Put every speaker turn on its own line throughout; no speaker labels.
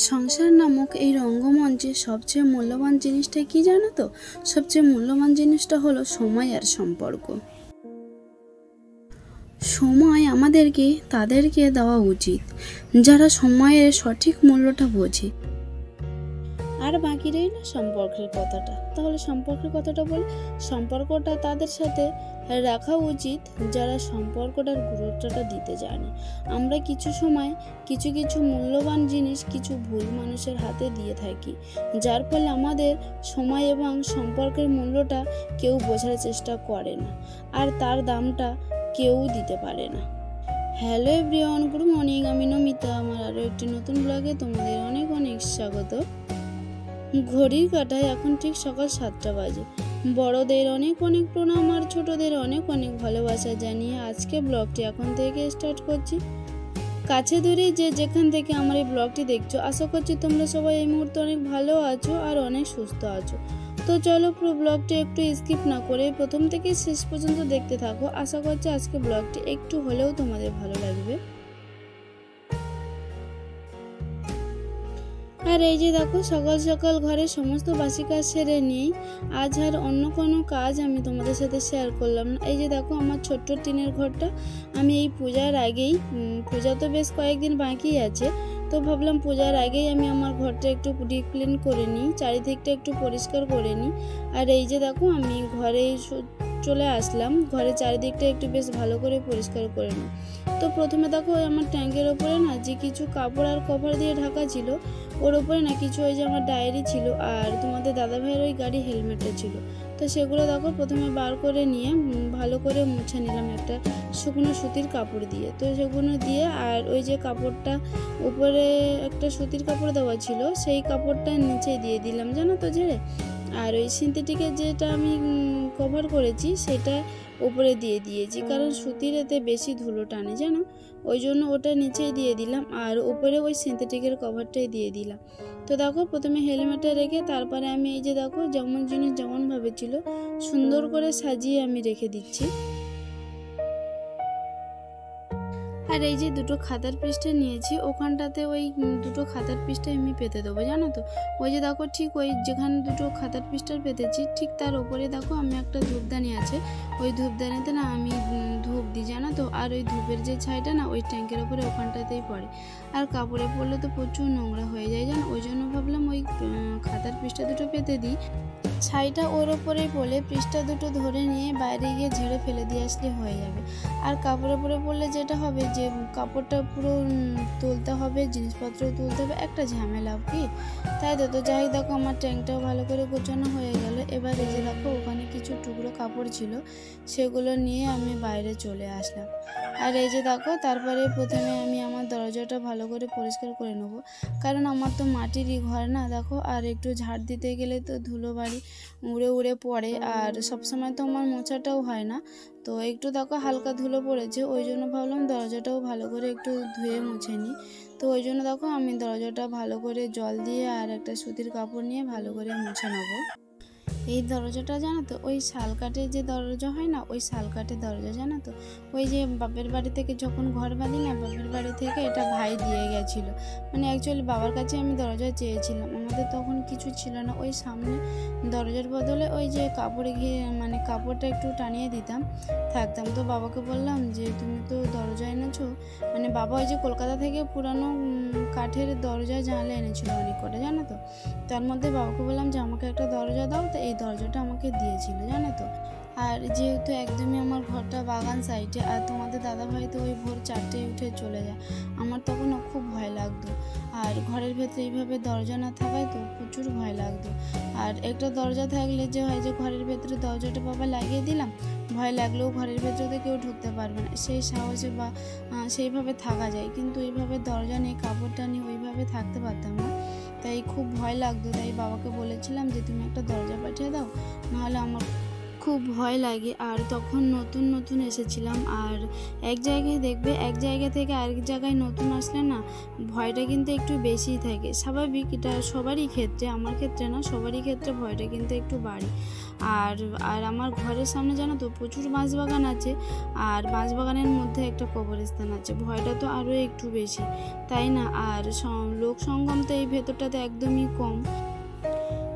সংসার নামক এই রঙ্গমঞ্চে সবচেয়ে মূল্যবান জিনিসটা কি জানো তো? সবচেয়ে মূল্যবান জিনিসটা হলো সময় আর সম্পর্ক। সময় আমাদেরকে তাদেরকে দেওয়া উচিত যারা সময়ের সঠিক মূল্যটা বোঝে। আর বাকি রইল সম্পর্কের কথাটা। তাহলে সম্পর্কের কথাটা বলি, সম্পর্কটা তাদের সাথে রাখা উচিত যারা সম্পর্কটার গুরুত্বটা দিতে জানে। আমরা কিছু সময় কিছু কিছু মূল্যবান জিনিস কিছু ভুল মানুষের হাতে দিয়ে থাকি, যার ফলে আমাদের সময় এবং সম্পর্কের মূল্যটা কেউ বোঝার চেষ্টা করে না, আর তার দামটা কেউ দিতে পারে না। Hello everyone, good morning. আমি নমিতা, আমার আরও একটি নতুন ব্লগে তোমাদের অনেক অনেক স্বাগত। ঘড়ির কাঁটায় এখন ঠিক সকাল 7টা বাজে। বড়দের অনেক অনেক প্রণাম আর ছোটদের অনেক অনেক ভালোবাসা জানিয়ে আজকে ব্লগটি এখন থেকে স্টার্ট করছি। কাছে দূরে যে যেখান থেকে আমার এই ব্লগটি দেখছো, আশা করছি তোমরা সবাই এই মুহূর্তে অনেক ভালো আছো আর অনেক সুস্থ আছো। তো চলো পুরো ব্লগটি একটু স্কিপ না করে প্রথম থেকে শেষ পর্যন্ত দেখতে থাকো। আশা করছি আজকে ব্লগটি একটু হলেও তোমাদের ভালো লাগবে। আর এই যে দেখো, সকাল সকাল ঘরে সমস্ত বাসি কাজ সেরে নিই। আজ আর অন্য কোনো কাজ আমি তোমাদের সাথে শেয়ার করলাম না। এই যে দেখো, আমার ছোট্ট টিনের ঘরটা আমি এই পূজার আগেই, পূজা তো বেশ কয়েকদিন বাকি আছে, তো ভাবলাম পূজার আগেই আমি আমার ঘরটা একটু ডিপ ক্লিন করে নিই, চারিদিকটা একটু পরিষ্কার করে নিই। আর এই যে দেখো, আমি ঘরে চলে আসলাম, ঘরের চারিদিকটা একটু বেশ ভালো করে পরিষ্কার করে নিই। তো প্রথমে দেখো, আমার ট্যাঙ্কের ওপরে না যে কিছু কাপড় আর কভার দিয়ে ঢাকা ছিল, ওর ওপরে না কিছু ওই যে আমার ডায়েরি ছিল আর তোমাদের দাদাভাইয়ের ওই গাড়ি হেলমেটটা ছিল। তো সেগুলো দেখো প্রথমে বার করে নিয়ে ভালো করে মুছে নিলাম একটা শুকনো সুতির কাপড় দিয়ে। তো সেগুলো দিয়ে, আর ওই যে কাপড়টা উপরে একটা সুতির কাপড় দেওয়া ছিল, সেই কাপড়টা নিচে দিয়ে দিলাম জানো তো ঝেড়ে। আর ওই সিনথেটিকের যেটা আমি কভার করেছি সেটা উপরে দিয়ে দিয়েছি, কারণ সুতির এতে বেশি ধুলো টানে জানো, ওই জন্য ওটা নিচেই দিয়ে দিলাম আর উপরে ওই সিনথেটিকের কভারটাই দিয়ে দিলাম। তো দেখো, প্রথমে হেলমেটে রেখে তারপরে আমি এই যে দেখো, যেমন জিনিস যেমনভাবে ছিল সুন্দর করে সাজিয়ে আমি রেখে দিচ্ছি। আর এই যে দুটো খাতার পৃষ্ঠা নিয়েছি, ওখানটাতে ওই দুটো খাতার পৃষ্ঠা আমি পেতে দেবো জানো তো। ওই যে দেখো, ঠিক ওই যেখানে দুটো খাতার পৃষ্ঠার পেতেছি ঠিক তার উপরে দেখো আমি একটা ধূপদানি আছে, ওই ধূপদানিতে না আমি ধূপ দিই জানো তো। আর ওই ধূপের যে ছাইটা না ওই ট্যাঙ্কের ওপরে ওখানটাতেই পড়ে, আর কাপড়ে পড়লে তো প্রচুর নোংরা হয়ে যায় জানো, ওই জন্য ভাবলাম ওই খাতার পৃষ্ঠা দুটো পেতে দিই। ছাইটা ওর ওপরেই পড়লে পৃষ্ঠা দুটো ধরে নিয়ে বাইরে গিয়ে ঝেড়ে ফেলে দিয়ে আসলে হয়ে যাবে। আর কাপড়ে পরে পড়লে যেটা হবে যে কাপড়টা পুরো তুলতে হবে, জিনিসপত্র তুলতে হবে, একটা ঝামেলা কি, তাই তো। তো যাই দেখো, আমার ট্যাঙ্কটাও ভালো করে গোছানো হয়ে গেল। এবার এই যে দেখো, ওখানে কিছু টুকরো কাপড় ছিল, সেগুলো নিয়ে আমি বাইরে চলে আসলাম। আর এই যে দেখো, তারপরে প্রথমে আমি আমার দরজাটা ভালো করে পরিষ্কার করে নেব, কারণ আমার তো মাটিরই ঘর না দেখো, আর একটু ঝাড় দিতে গেলে তো ধুলো বাড়ি উড়ে উড়ে পড়ে, আর সবসময় তো আমার মোছাটাও হয় না। তো একটু দেখো হালকা ধুলো পড়েছে, ওই জন্য ভাবলাম দরজাটাও ভালো করে একটু ধুয়ে মুছে নিই। তো ওই জন্য দেখো, আমি দরজাটা ভালো করে জল দিয়ে আর একটা সুতির কাপড় নিয়ে ভালো করে মুছে নেবো। এই দরজাটা জানো তো, ওই শালকাঠের যে দরজা হয় না, ওই শালকাঠের দরজা জানো তো, ওই যে বাপের বাড়ি থেকে যখন ঘর বাঁধি না, বাপের বাড়ি থেকে এটা ভাই দিয়ে গেছিলো। মানে অ্যাকচুয়ালি বাবার কাছে আমি দরজা চেয়েছিলাম, আমাদের তখন কিছু ছিল না, ওই সামনে দরজার বদলে ওই যে কাপড়ে গিয়ে মানে কাপড়টা একটু টানিয়ে দিতাম থাকতাম। তো বাবাকে বললাম যে তুমি তো দরজা এনেছো, মানে বাবা ওই যে কলকাতা থেকে পুরানো কাঠের দরজা জানলা এনেছিল অনেক কটা জানো তো। তার মধ্যে বাবাকে বললাম যে আমাকে একটা দরজা দাও, তো এই দরজাটা আমাকে দিয়েছিল জানো তো। আর যেহেতু একদমই আমার ঘরটা বাগান সাইডে, আর তোমাদের দাদাভাই তো ওই ভোর 4টায় উঠে চলে যায়, আমার তখন খুব ভয় লাগতো। আর ঘরের ভেতরে এইভাবে দরজা না থাকায় তো প্রচুর ভয় লাগতো। আর একটা দরজা থাকলে যে হয় যে ঘরের ভেতরে দরজাটা বাবা লাগিয়ে দিলাম, ভয় লাগলেও ঘরের ভেতরে তো কেউ ঢুকতে পারবে না, সেই সাহসে বা সেইভাবে থাকা যায়। কিন্তু এইভাবে দরজা নিয়ে কাপড়টা নিয়ে ওইভাবে থাকতে পারতাম না, তাই খুব ভয় লাগতো। তাই বাবাকে বলেছিলাম যে তুমি একটা দরজা পাঠিয়ে দাও, নাহলে আমার খুব ভয় লাগে। আর তখন নতুন নতুন এসেছিলাম, আর এক জায়গায় দেখবে এক জায়গা থেকে আরেক জায়গায় নতুন আসলে না ভয়টা কিন্তু একটু বেশিই থাকে। স্বাভাবিক, এটা সবারই ক্ষেত্রে, আমার ক্ষেত্রে না, সবারই ক্ষেত্রে ভয়টা কিন্তু একটু বাড়ে। আর আর আমার ঘরের সামনে জানো তো প্রচুর বাঁশবাগান আছে, আর বাঁশবাগানের মধ্যে একটা কবরস্থান আছে, ভয়টা তো আরও একটু বেশি, তাই না? আর লোক সঙ্গম তো এই ভেতরটাতে একদমই কম।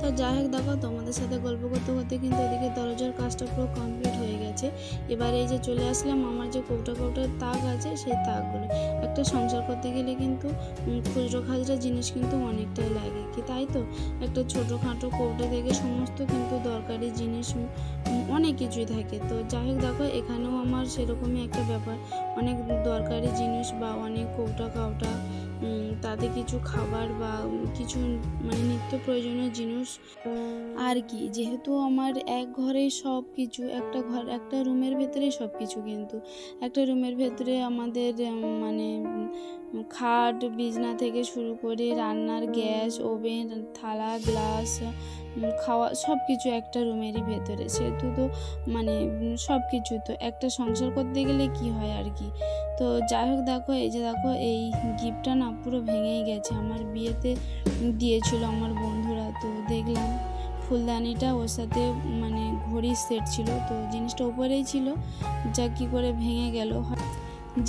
তো যাই হোক, দেখো তোমাদের সাথে গল্প করতে করতে কিন্তু এদিকে দরজার কাজটা পুরো কমপ্লিট হয়ে গেছে। এবার এই যে চলে আসলাম আমার যে কৌটা কৌটার তাক আছে সেই তাকগুলো। একটা সংসার করতে গেলে কিন্তু খুচরো খাজরা জিনিস কিন্তু অনেকটাই লাগে, কি তাই তো? একটা ছোটোখাটো কৌটা থেকে সমস্ত কিন্তু দরকারি জিনিস অনেক কিছুই থাকে। তো যাই হোক, দেখো এখানেও আমার সেরকমই একটা ব্যাপার, অনেক দরকারি জিনিস বা অনেক কৌটা কাউটা, তাতে কিছু খাবার বা কিছু মানে নিত্য প্রয়োজনীয় জিনিস আর কি। যেহেতু আমার এক ঘরেই সব কিছু, একটা রুমের ভেতরেই সব কিছু, কিন্তু একটা রুমের ভেতরে আমাদের মানে খাট বিছনা থেকে শুরু করে রান্নার গ্যাস, ওভেন, থালা, গ্লাস, খাওয়া সব কিছু একটা রুমেরই ভেতরে। সেহেতু তো মানে সব কিছু তো একটা সংসার করতে গেলে কি হয় আর কি। তো যাই হোক, দেখো এই যে দেখো এই গিফটটা না পুরো ভেঙেই গেছে, আমার বিয়েতে দিয়েছিল আমার বন্ধুরা। তো দেখলাম ফুলদানিটা ওর সাথে মানে ঘড়ির সেট ছিল, তো জিনিসটা উপরেই ছিল, যা কি করে ভেঙে গেল।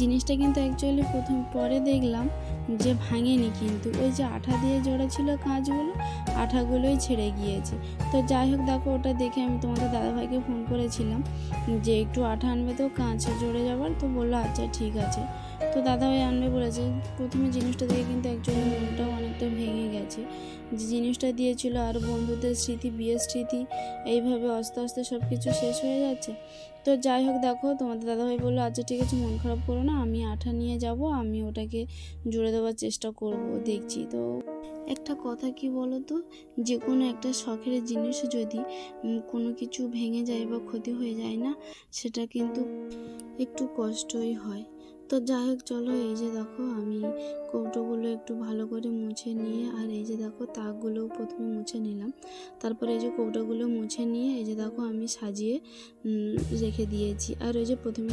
জিনিসটা কিন্তু অ্যাকচুয়ালি পরে দেখলাম যে ভাঙেনি, কিন্তু ওই যে আঠা দিয়ে জোড়া ছিল কাঁচগুলো, আঠাগুলোই ছেড়ে গিয়েছে। তো যাই হোক, দেখো ওটা দেখে আমি তোমাদের দাদাভাইকে ফোন করেছিলাম যে একটু আঠা আনবে তো কাঁচ জোড়ে যাবার, তো বললো আচ্ছা ঠিক আছে। তো দাদাভাই আনবে বলেছে। প্রথমে জিনিসটা দেখে কিন্তু অ্যাকচুয়ালি মনটাও অনেকটা ভেঙে গেছে, যে জিনিসটা দিয়েছিল আর বন্ধুদের স্মৃতি, বিয়ের স্মৃতি, এইভাবে আস্তে আস্তে সব কিছু শেষ হয়ে যাচ্ছে। তো যাই হোক, দেখো তোমাদের দাদাভাই বললো আচ্ছা ঠিক আছে, মন খারাপ করো না, আমি আঠা নিয়ে যাব, আমি ওটাকে জুড়ে দেওয়ার চেষ্টা করব, দেখছি। তো একটা কথা কি বলো তো, যে কোনো একটা শখের জিনিস যদি কোনো কিছু ভেঙে যায় বা ক্ষতি হয়ে যায় না, সেটা কিন্তু একটু কষ্টই হয়। তো যাই হোক, চলো এই যে দেখো আমি কৌটোগুলো একটু ভালো করে মুছে নিয়ে, আর এই যে দেখো তাকগুলোও প্রথমে মুছে নিলাম, তারপরে এই যে কৌটোগুলো মুছে নিয়ে এই যে দেখো আমি সাজিয়ে রেখে দিয়েছি। আর ওই যে প্রথমে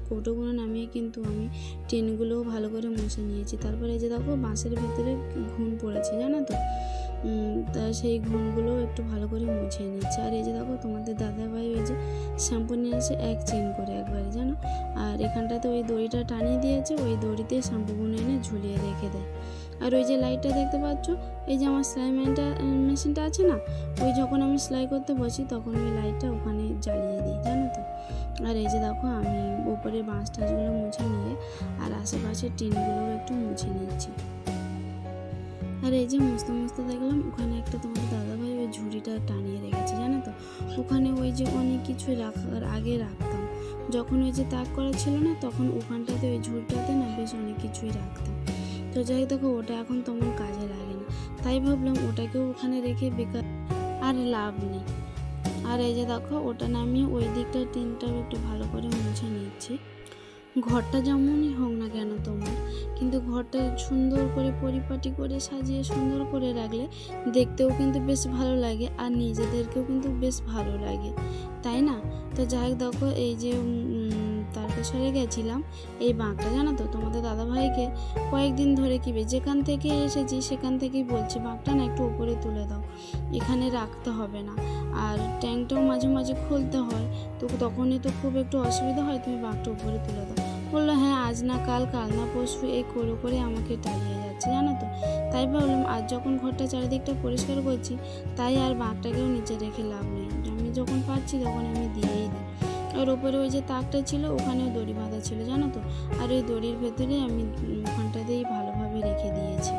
কৌটোগুলো নামিয়ে কিন্তু আমি টিনগুলোও ভালো করে মুছে নিয়েছি। তারপরে এই যে দেখো বাঁশের ভেতরে ঘুণ পড়েছে জানো তো, তা সেই ঘুণগুলো একটু ভালো করে মুছে নিচ্ছে। আর এই যে দেখো তোমাদের দাদাভাই ওই যে শ্যাম্পু নিয়ে এসে এক চেন করে একবারে জানো, আর এখানটাতে ওই দড়িটা টানিয়ে দিয়েছে, ওই দড়িতে শ্যাম্পুগুলো এনে ঝুলিয়ে রেখে দেয়। আর ওই যে লাইটটা দেখতে পাচ্ছ, এই যে আমার সেলাই মেশিনটা আছে না, ওই যখন আমি সেলাই করতে বসি তখন ওই লাইটটা ওখানে জ্বালিয়ে দিই জানো তো। আর এই যে দেখো আমি উপরে বাঁশ টাঁশগুলো মুছে নিয়ে আর আশেপাশের টিনগুলোও একটু মুছে নিচ্ছি। আর এই যে মুছতে মুছতে দেখলাম ওখানে একটা তোমার দাদাভাই ওই ঝুড়িটা টানিয়ে রেখেছে জানো তো। ওখানে ওই যে অনেক কিছু রাখার আগে রাখতাম, যখন ওই যে তাক করা ছিল না তখন ওখানটাতে ওই ঝুড়িটাতে না বেশ অনেক কিছুই রাখতাম। তো যাই দেখো ওটা এখন তেমন কাজে লাগে না, তাই ভাবলাম ওটাকেও ওখানে রেখে বেকার আর লাভ নেই। আর এই যে দেখো ওটা নামিয়ে ওই দিকটা টিনটাও একটু ভালো করে মুছে নিচ্ছি। ঘরটা যেমনই হোক না কেন তোমার, কিন্তু ঘরটা সুন্দর করে পরিপাটি করে সাজিয়ে সুন্দর করে রাখলে দেখতেও কিন্তু বেশ ভালো লাগে, আর নিজেদেরকেও কিন্তু বেশ ভালো লাগে, তাই না? তো যাই হোক, দেখো এই যে তারকেশ্বরে গেছিলাম, এই বাঁকটা জানো তো তোমাদের দাদাভাইকে কয়েকদিন ধরে যেখান থেকে এসেছি সেখান থেকেই বলছি বাঁকটা না একটু উপরে তুলে দাও, এখানে রাখতে হবে না, আর ট্যাঙ্কটাও মাঝে মাঝে খুলতে হয়, তো তখনই তো খুব একটু অসুবিধা হয়, তুমি বাঁকটা উপরে তুলে দাও। বললো হ্যাঁ আজ না কাল, কাল না পরশু, এই করে করে আমাকে টালিয়ে যাচ্ছে জানো তো। তাই ভাবলাম আজ যখন ঘরটা চারিদিকটা পরিষ্কার করছি, তাই আর বাঁকটাকেও নিচে রেখে লাভ নেই, আমি যখন পাচ্ছি তখন আমি দিয়েই দিই। আর ওপরে ওই যে তাকটা ছিল ওখানেও দড়ি বাঁধা ছিল জানো তো, আর ওই দড়ির ভেতরে আমি ওখানটাতেই ভালোভাবে রেখে দিয়েছি।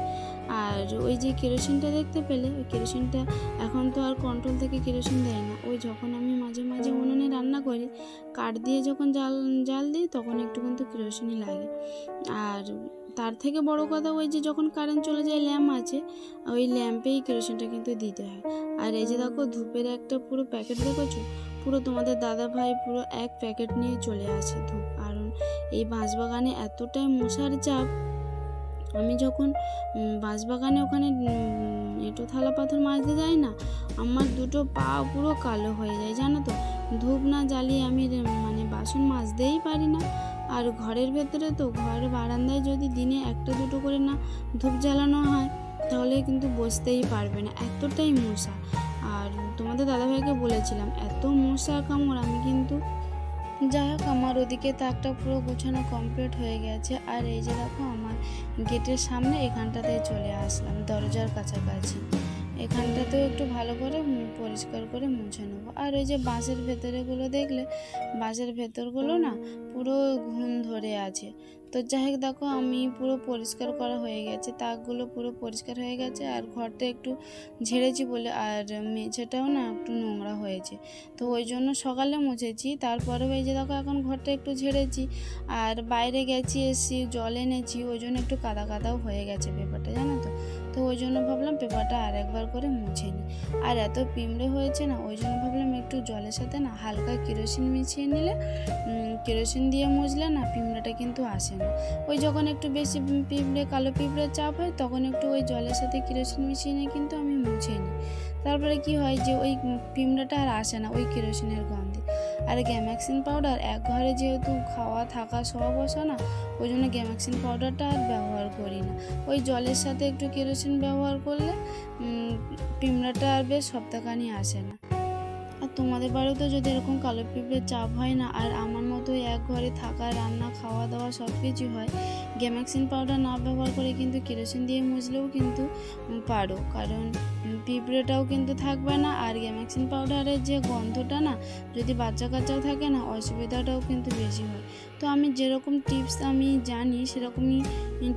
আর ওই যে কেরোসিনটা দেখতে পেলে, ওই কেরোসিনটা এখন তো আর কন্ট্রোল থেকে কেরোসিন দেয় না, ওই যখন আমি মাঝে মাঝে উনুনে রান্না করি কাঠ দিয়ে যখন জাল দিই তখন একটু কিন্তু কেরোসিনই লাগে। আর তার থেকে বড় কথা ওই যে যখন কারেন্ট চলে যায় ল্যাম্প আছে, ওই ল্যাম্পেই কেরোসিনটা কিন্তু দিতে হয়। আর এই যে দেখো ধূপের একটা পুরো প্যাকেট দেখেছো, পুরো তোমাদের দাদাভাই পুরো এক প্যাকেট নিয়ে চলে আসে ধূপ। আর এই বাঁশবাগানে এতটাই মশার চাপ, আমি যখন বাঁশবাগানে ওখানে এঁটো থালা পাথর মাজতে যাই না, আমার দুটো পা পুরো কালো হয়ে যায় জানো তো, ধূপ না জ্বালিয়ে আমি মানে বাসন মাজতেই পারি না। আর ঘরের ভেতরে তো ঘর বারান্দায় যদি দিনে একটা দুটো করে না ধূপ জ্বালানো হয় তাহলে কিন্তু বসতেই পারবে না, এতটাই মশা। আর তোমাদের দাদাভাইকে বলেছিলাম এত মশা কামড়, আমি কিন্তু যাই হোক আমার ওদিকে তাকটা পুরো গোছানো কমপ্লিট হয়ে গেছে। আর এই যে দেখো আমার গেটের সামনে এখানটাতে চলে আসলাম, দরজার কাছাকাছি। এখানটাতেও একটু ভালো করে পরিষ্কার করে মুছে নেবো। আর ওই যে বাঁশের ভেতরেগুলো দেখলে, বাঁশের ভেতরগুলো না পুরো ঘুণ ধরে আছে। তো যাই হোক দেখো আমি পুরো পরিষ্কার করা হয়ে গেছে, তাকগুলো পুরো পরিষ্কার হয়ে গেছে। আর ঘরটা একটু ঝেড়েছি বলে, আর মেঝেটাও না একটু নোংরা হয়েছে, তো ওই জন্য সকালে মুছেছি। তারপরেও এই যে দেখো এখন ঘরটা একটু ঝেড়েছি। আর বাইরে গেছি, এসছি, জল এনেছি, ওই জন্য একটু কাদা কাদাও হয়ে গেছে পেপারটা, জানো তো। তো ওই জন্য ভাবলাম পেপারটা আর একবার করে মুছে নিই। আর এত পিঁমড়ে হয়েছে না, ওই জন্য ভাবলাম একটু জলের সাথে না হালকা কেরোসিন মিশিয়ে নিলে, কেরোসিন দিয়ে মুছলে না পিঁমড়েটা কিন্তু আসে না। ওই যখন একটু বেশি পিঁমড়ে, কালো পিঁমড়ের চাপ হয়, তখন একটু ওই জলের সাথে কেরোসিন মিশিয়ে নিয়ে কিন্তু আমি মুছে নিই। তারপরে কি হয় যে ওই পিঁমড়েটা আর আসে না ওই কেরোসিনের গন্ধে। আর গ্যামাক্সিন পাউডার এক ঘরে যেহেতু খাওয়া থাকা সব বসা না, ওই জন্য গ্যামাক্সিন পাউডারটা আর ব্যবহার করি না। ওই জলের সাথে একটু কেরোসিন ব্যবহার করলে পিঁমড়াটা আর বেশ সপ্তাহখানি আসে না। আর তোমাদের বাড়িতেও যদি এরকম কালো পিঁপড়ের চাপ হয় না, আর আমার মতো এক ঘরে থাকা, রান্না, খাওয়া দাওয়া সব কিছু হয়, গ্যামাক্সিন পাউডার না ব্যবহার করে কিন্তু কেরোসিন দিয়ে মুছলেও কিন্তু পারো, কারণ পিঁপড়েটাও কিন্তু থাকবে না। আর গ্যামাক্সিন পাউডারের যে গন্ধটা না, যদি বাচ্চা কাচ্চাও থাকে না, অসুবিধাটাও কিন্তু বেশি হয়। তো আমি যেরকম টিপস আমি জানি সেরকমই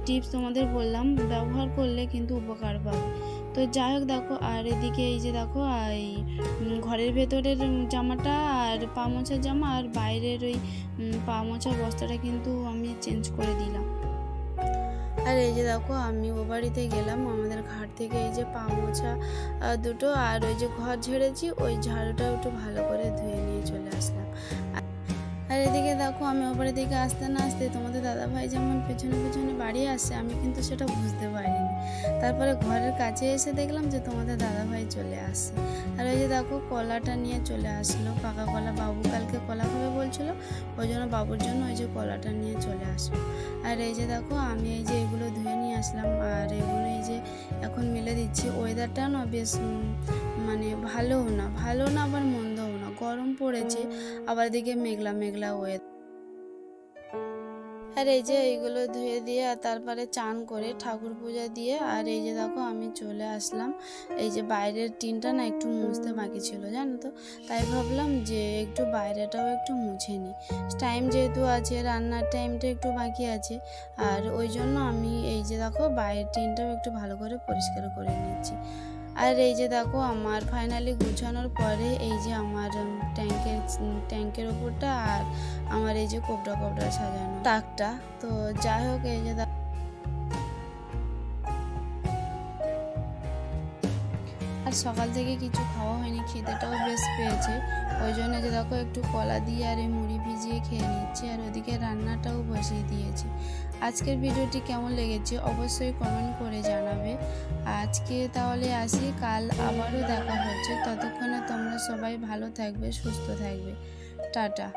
টিপস তোমাদের বললাম, ব্যবহার করলে কিন্তু উপকার পাবে। তো যাই হোক দেখো, আর এদিকে এই যে দেখো এই ঘরের ভেতরের জামাটা আর পা মোছার জামা আর বাইরের ওই পা মোছা বস্তাটা কিন্তু আমি চেঞ্জ করে দিলাম। আর এই যে দেখো আমি ও বাড়িতে গেলাম, আমাদের ঘাট থেকে এই যে পা মোছা দুটো আর ওই যে ঘর ঝেড়েছি ওই ঝাড়ুটা একটু ভালো করে ধুয়ে নিয়ে চলে আসলাম। আর এদিকে দেখো আমি ও বাড়ি থেকে আসতে না আসতে তোমাদের দাদাভাই যেমন পেছনে পেছনে বাড়ি আসছে, আমি কিন্তু সেটা বুঝতে পারিনি। তারপরে ঘরের কাছে এসে দেখলাম যে তোমাদের দাদাভাই চলে আসছে। আর ওই যে দেখো কলাটা নিয়ে চলে আসলো, পাকা কলা, বাবু কালকে কলা খাবে বলছিল, ওই জন্য বাবুর জন্য ওই যে কলাটা নিয়ে চলে আসলো। আর এই যে দেখো আমি এই যে এগুলো ধুয়ে নিয়ে আসলাম, আর এগুলো এই যে এখন মেলে দিচ্ছি। ওয়েদারটা না বেশ মানে ভালো না আবার মন্দও না, গরম পড়েছে, আবার দিকে মেঘলা মেঘলা ওয়েদার। আর এই যে এইগুলো ধুয়ে দিয়ে আর তারপরে চান করে ঠাকুর পূজা দিয়ে, আর এই যে দেখো আমি চলে আসলাম। এই যে বাইরের টিনটা না একটু মুছতে বাকি ছিল, জানো তো, তাই ভাবলাম যে একটু বাইরেটাও একটু মুছে নিই। টাইম যেহেতু আছে, রান্নার টাইমটা একটু বাকি আছে, আর ওই জন্য আমি এই যে দেখো বাইরের টিনটাও একটু ভালো করে পরিষ্কার করে নিচ্ছি। আর এই যে দেখো আমার ফাইনালি গুছানোর পরে এই যে আমার ট্যাঙ্কের ওপরটা আর আমার এই যে কোবরা সাজানো তাকটা। তো যাই হোক এই যে আর সকাল থেকে কিছু খাওয়া হয়নি, খিদেটাও বেশ পেয়েছে, ওই জন্য যে দেখো একটু কলা দিয়ে আর এই মুড়ি ভিজিয়ে খেয়ে নিচ্ছি। আর ওদিকে রান্নাটাও বসিয়ে দিয়েছি। আজকের ভিডিওটি কেমন লেগেছে অবশ্যই কমেন্ট করে জানাবে। আজকে তাহলে আসি, কাল আবারও দেখা হচ্ছে, ততক্ষণে তোমরা সবাই ভালো থাকবে, সুস্থ থাকবে, টাটা।